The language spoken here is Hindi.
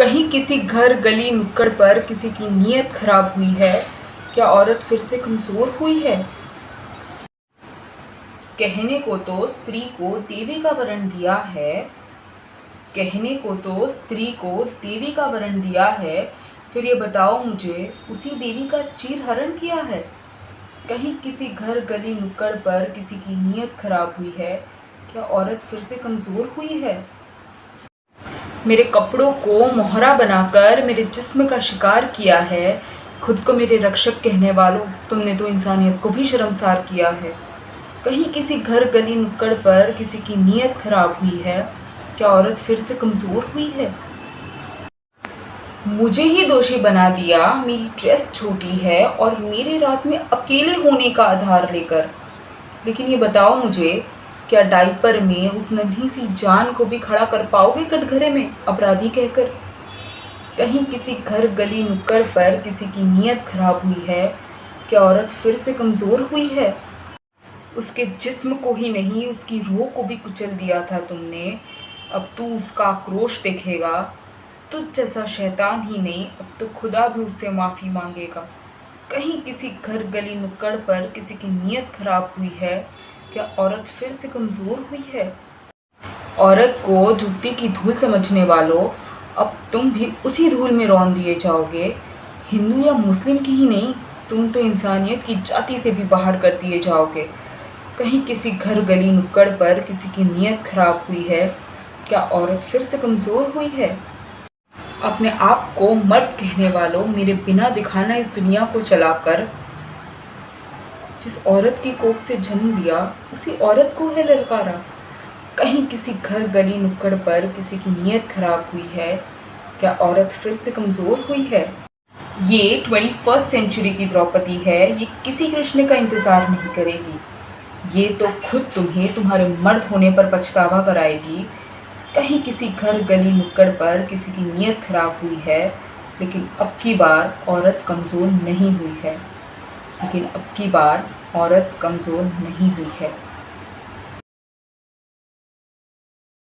कहीं किसी घर गली नुक्कड़ पर किसी की नीयत खराब हुई है। क्या औरत फिर से कमज़ोर हुई है? कहने को तो स्त्री को देवी का वरण दिया है। कहने को तो स्त्री को देवी का वरण दिया है। फिर ये बताओ मुझे, उसी देवी का चीरहरण किया है? कहीं किसी घर गली नुक्कड़ पर किसी की नीयत खराब हुई है। क्या औरत फिर से कमज़ोर हुई है? मेरे कपड़ों को मोहरा बनाकर मेरे जिस्म का शिकार किया है। खुद को मेरे रक्षक कहने वालों, तुमने तो इंसानियत को भी शर्मसार किया है। कहीं किसी घर गली नुक्कड़ पर किसी की नीयत खराब हुई है। क्या औरत फिर से कमज़ोर हुई है? मुझे ही दोषी बना दिया, मेरी ड्रेस छोटी है और मेरे रात में अकेले होने का आधार लेकर। लेकिन ये बताओ मुझे, क्या डायपर में उस नन्ही सी जान को भी खड़ा कर पाओगे कटघरे में अपराधी कहकर? कहीं किसी घर गली नुक्कड़ पर किसी की नीयत खराब हुई है। क्या औरत फिर से कमज़ोर हुई है? उसके जिस्म को ही नहीं, उसकी रूह को भी कुचल दिया था तुमने। अब तू उसका आक्रोश देखेगा। तुझ जैसा शैतान ही नहीं, अब तो खुदा भी उससे माफ़ी मांगेगा। कहीं किसी घर गली नुक्कड़ पर किसी की नीयत खराब हुई है। क्या औरत फिर से कमज़ोर हुई है? औरत को जूती की धूल समझने वालों, अब तुम भी उसी धूल में रौंद दिए जाओगे। हिंदू या मुस्लिम की ही नहीं, तुम तो इंसानियत की जाति से भी बाहर कर दिए जाओगे। कहीं किसी घर गली नुक्कड़ पर किसी की नीयत खराब हुई है। क्या औरत फिर से कमज़ोर हुई है? अपने आप को मर्द कहने वालों, मेरे बिना दिखाना इस दुनिया को चलाकर जिस औरत की कोख से जन्म लिया, उसी औरत को है ललकारा। कहीं किसी घर गली नुक्कड़ पर किसी की नीयत खराब हुई है। क्या औरत फिर से कमज़ोर हुई है? ये 21st सेंचुरी की द्रौपदी है, ये किसी कृष्ण का इंतज़ार नहीं करेगी। ये तो खुद तुम्हें तुम्हारे मर्द होने पर पछतावा कराएगी। कहीं किसी घर गली नुक्कड़ पर किसी की नीयत खराब हुई है। लेकिन अब की बार औरत कमज़ोर नहीं हुई है।